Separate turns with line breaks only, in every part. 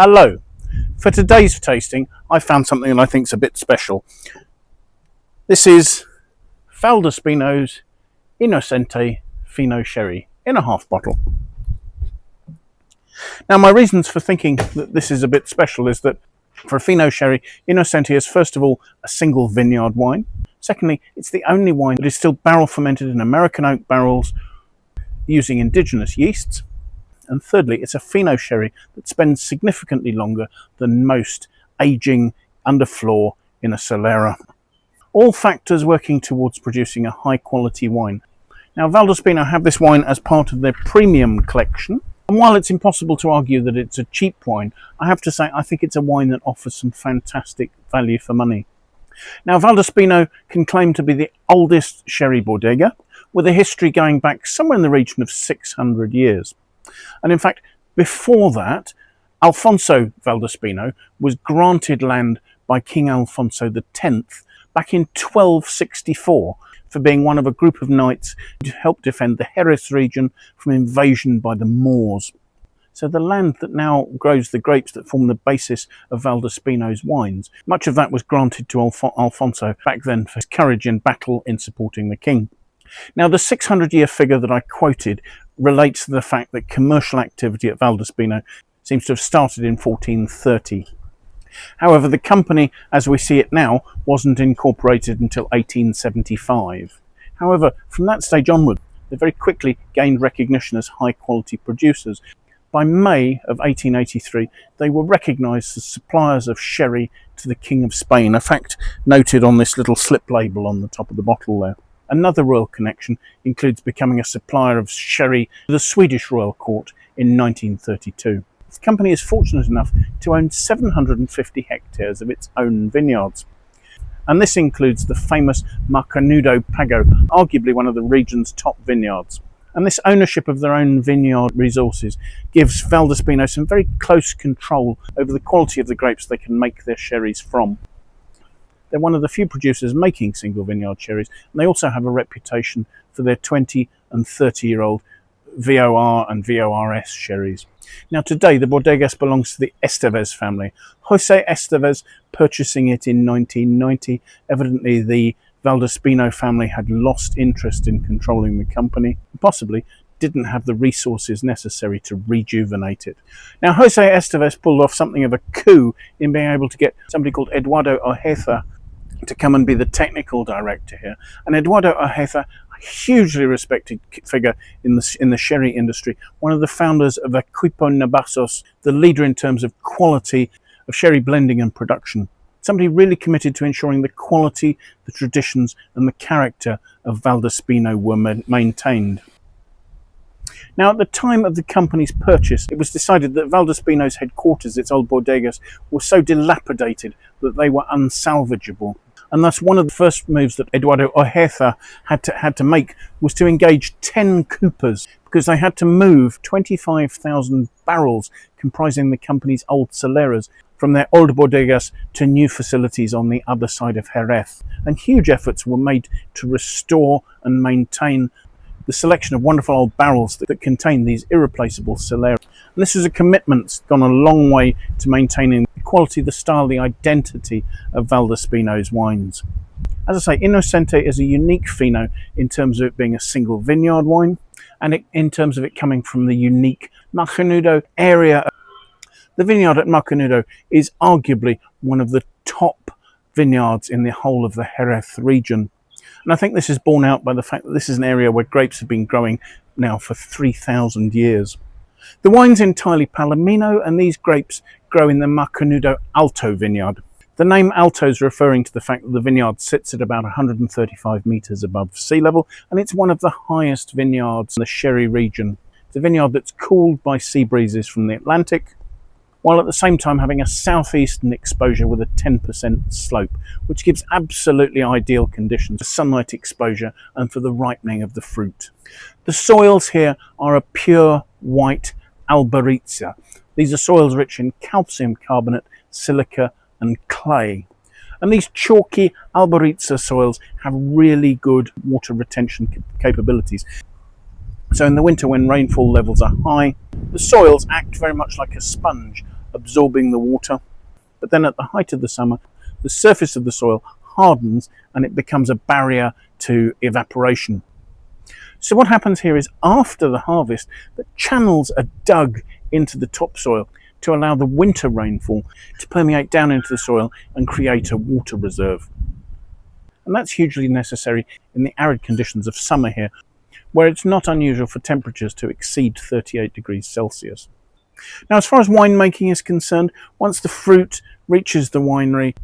Hello. For today's tasting, I found something that I think is a bit special. This is Valdespino Inocente Fino Sherry in a half bottle. Now, my reasons for thinking that this is a bit special is that for a Fino Sherry, Inocente is first of all a single vineyard wine. Secondly, it's the only wine that is still barrel fermented in American oak barrels using indigenous yeasts. And thirdly, it's a Fino Sherry that spends significantly longer than most aging under flor in a solera. All factors working towards producing a high quality wine. Now, Valdespino have this wine as part of their premium collection. And while it's impossible to argue that it's a cheap wine, I have to say I think it's a wine that offers some fantastic value for money. Now, Valdespino can claim to be the oldest sherry bodega, with a history going back somewhere in the region of 600 years. And in fact, before that, Alfonso Valdespino was granted land by King Alfonso X back in 1264 for being one of a group of knights who helped defend the Jerez region from invasion by the Moors. So the land that now grows the grapes that form the basis of Valdespino's wines, much of that was granted to Alfonso back then for his courage in battle in supporting the king. Now, the 600-year figure that I quoted relates to the fact that commercial activity at Valdespino seems to have started in 1430. However, the company, as we see it now, wasn't incorporated until 1875. However, from that stage onward, they very quickly gained recognition as high-quality producers. By May of 1883, they were recognised as suppliers of sherry to the King of Spain, a fact noted on this little slip label on the top of the bottle there. Another royal connection includes becoming a supplier of sherry to the Swedish royal court in 1932. The company is fortunate enough to own 750 hectares of its own vineyards. And this includes the famous Macharnudo Pago, arguably one of the region's top vineyards. And this ownership of their own vineyard resources gives Valdespino some very close control over the quality of the grapes they can make their sherries from. They're one of the few producers making single vineyard sherries, and they also have a reputation for their 20 and 30-year-old VOR and VORS sherries. Now today the Bodegas belongs to the Estévez family. Jose Estévez purchasing it in 1990. Evidently the Valdespino family had lost interest in controlling the company, possibly didn't have the resources necessary to rejuvenate it. Now Jose Estévez pulled off something of a coup in being able to get somebody called Eduardo Ojeda to come and be the technical director here. And Eduardo Ojeda, a hugely respected figure in the sherry industry, one of the founders of Equipo Navasos, the leader in terms of quality of sherry blending and production. Somebody really committed to ensuring the quality, the traditions and the character of Valdespino were maintained. Now, at the time of the company's purchase, it was decided that Valdespino's headquarters, its old bodegas, were so dilapidated that they were unsalvageable. And thus one of the first moves that Eduardo Ojeda had to make was to engage 10 coopers, because they had to move 25,000 barrels comprising the company's old soleras from their old bodegas to new facilities on the other side of Jerez. And huge efforts were made to restore and maintain the selection of wonderful old barrels that contain these irreplaceable solera. And this is a commitment that's gone a long way to maintaining the quality, the style, the identity of Valdespino's wines. As I say, Inocente is a unique Fino in terms of it being a single vineyard wine, and in terms of it coming from the unique Macharnudo area. The vineyard at Macharnudo is arguably one of the top vineyards in the whole of the Jerez region. And I think this is borne out by the fact that this is an area where grapes have been growing now for 3,000 years. The wine's entirely Palomino, and these grapes grow in the Macharnudo Alto vineyard. The name Alto is referring to the fact that the vineyard sits at about 135 metres above sea level, and it's one of the highest vineyards in the Sherry region. It's a vineyard that's cooled by sea breezes from the Atlantic, while at the same time having a southeastern exposure with a 10% slope, which gives absolutely ideal conditions for sunlight exposure and for the ripening of the fruit. The soils here are a pure white albaritza. These are soils rich in calcium carbonate, silica and clay. And these chalky albaritza soils have really good water retention capabilities. So in the winter when rainfall levels are high, the soils act very much like a sponge absorbing the water. But then at the height of the summer, the surface of the soil hardens and it becomes a barrier to evaporation. So what happens here is after the harvest, the channels are dug into the topsoil to allow the winter rainfall to permeate down into the soil and create a water reserve. And that's hugely necessary in the arid conditions of summer here, where it's not unusual for temperatures to exceed 38 degrees Celsius. Now, as far as winemaking is concerned, once the fruit reaches the winery,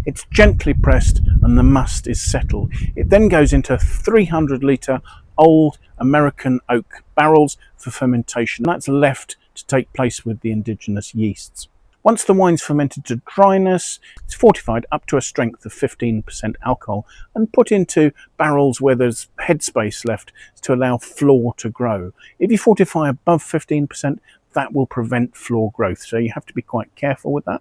it's gently pressed and the must is settled. It then goes into 300-litre old American oak barrels for fermentation. That's left to take place with the indigenous yeasts. Once the wine's fermented to dryness, it's fortified up to a strength of 15% alcohol and put into barrels where there's headspace left to allow flor to grow. If you fortify above 15%, that will prevent flor growth, so you have to be quite careful with that.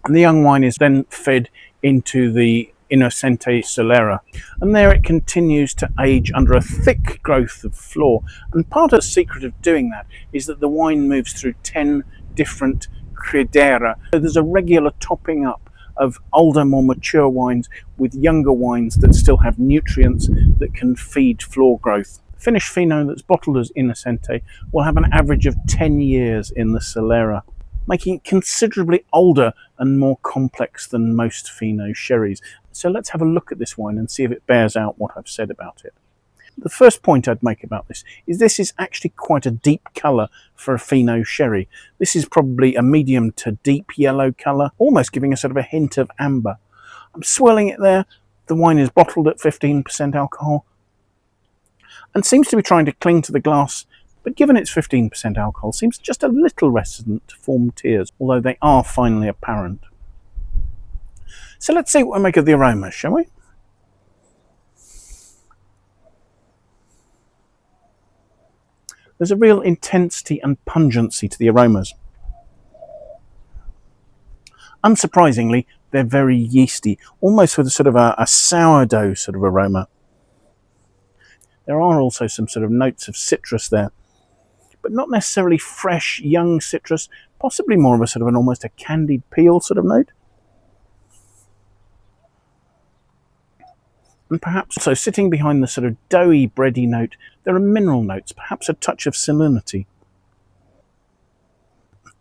And the young wine is then fed into the Inocente solera, and there it continues to age under a thick growth of flor. And part of the secret of doing that is that the wine moves through 10 different criadera. So there's a regular topping up of older, more mature wines with younger wines that still have nutrients that can feed flor growth. Finished Fino that's bottled as Inocente will have an average of 10 years in the solera, making it considerably older and more complex than most Fino sherries. So let's have a look at this wine and see if it bears out what I've said about it. The first point I'd make about this is actually quite a deep colour for a Fino sherry. This is probably a medium to deep yellow colour, almost giving a sort of a hint of amber. I'm swirling it there. The wine is bottled at 15% alcohol and seems to be trying to cling to the glass, but given its 15% alcohol, seems just a little reticent to form tears, although they are finally apparent. So let's see what we make of the aromas, shall we? There's a real intensity and pungency to the aromas. Unsurprisingly, they're very yeasty, almost with a sort of a sourdough sort of aroma. There are also some sort of notes of citrus there, but not necessarily fresh, young citrus, possibly more of a sort of almost a candied peel sort of note. And perhaps also sitting behind the sort of doughy, bready note, there are mineral notes, perhaps a touch of salinity.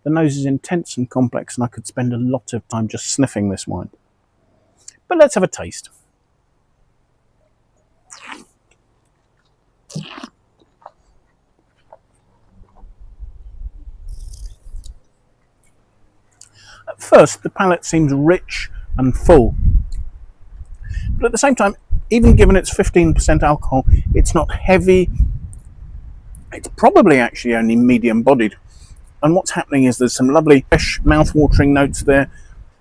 The nose is intense and complex, and I could spend a lot of time just sniffing this wine. But let's have a taste. At first, the palate seems rich and full, but at the same time, even given its 15% alcohol, it's not heavy. It's probably actually only medium-bodied. And what's happening is there's some lovely fresh mouth-watering notes there.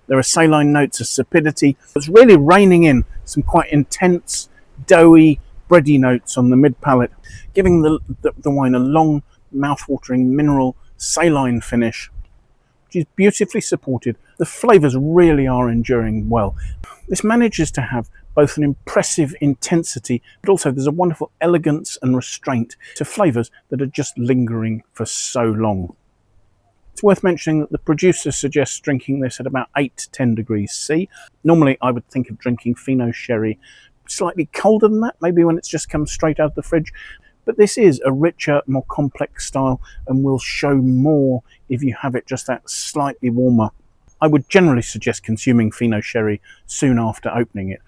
There are saline notes of sapidity. It's really reining in some quite intense, doughy, bready notes on the mid-palate, giving the wine a long, mouth-watering, mineral, saline finish, which is beautifully supported. The flavours really are enduring well. This manages to have both an impressive intensity, but also there's a wonderful elegance and restraint to flavours that are just lingering for so long. It's worth mentioning that the producer suggests drinking this at about 8 to 10 degrees C. Normally I would think of drinking Fino sherry slightly colder than that, maybe when it's just come straight out of the fridge. But this is a richer, more complex style and will show more if you have it just that slightly warmer. I would generally suggest consuming Fino sherry soon after opening it.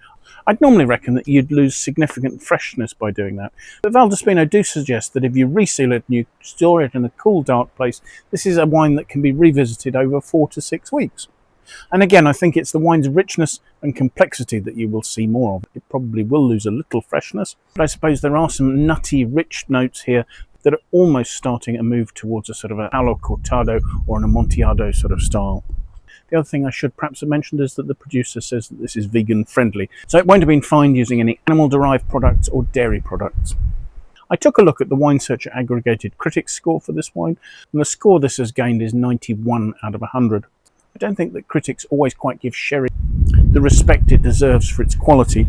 I'd normally reckon that you'd lose significant freshness by doing that. But Valdespino do suggest that if you reseal it and you store it in a cool, dark place, this is a wine that can be revisited over 4 to 6 weeks. And again, I think it's the wine's richness and complexity that you will see more of. It probably will lose a little freshness, but I suppose there are some nutty, rich notes here that are almost starting to move towards a sort of a palo cortado or an amontillado sort of style. The other thing I should perhaps have mentioned is that the producer says that this is vegan friendly, so it won't have been fined using any animal-derived products or dairy products. I took a look at the Wine Searcher aggregated critics score for this wine, and the score this has gained is 91 out of 100. I don't think that critics always quite give sherry the respect it deserves for its quality.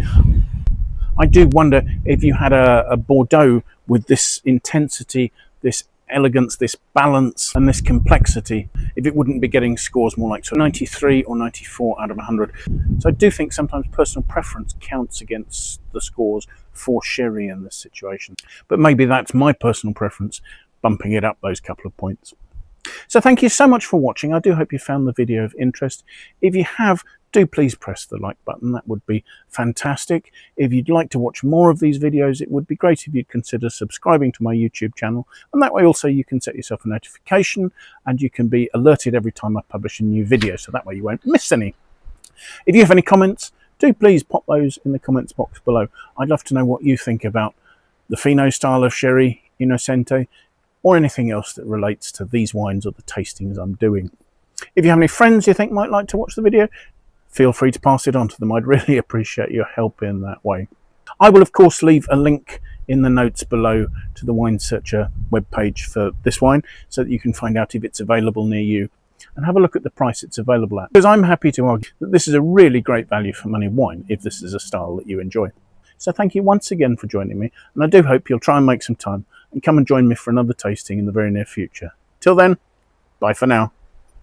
I do wonder if you had a Bordeaux with this intensity, this elegance, this balance and this complexity if it wouldn't be getting scores more like 93 or 94 out of 100. So I do think sometimes personal preference counts against the scores for sherry in this situation. But maybe that's my personal preference, bumping it up those couple of points. So thank you so much for watching. I do hope you found the video of interest. If you have, do please press the like button. That would be fantastic. If you'd like to watch more of these videos, it would be great if you'd consider subscribing to my YouTube channel. And that way also you can set yourself a notification and you can be alerted every time I publish a new video. So that way you won't miss any. If you have any comments, do please pop those in the comments box below. I'd love to know what you think about the Fino style of Sherry Inocente, or anything else that relates to these wines or the tastings I'm doing. If you have any friends you think might like to watch the video, feel free to pass it on to them. I'd really appreciate your help in that way. I will of course leave a link in the notes below to the Wine Searcher webpage for this wine so that you can find out if it's available near you and have a look at the price it's available at. Because I'm happy to argue that this is a really great value for money wine if this is a style that you enjoy. So thank you once again for joining me, and I do hope you'll try and make some time and come and join me for another tasting in the very near future. Till then, bye for now.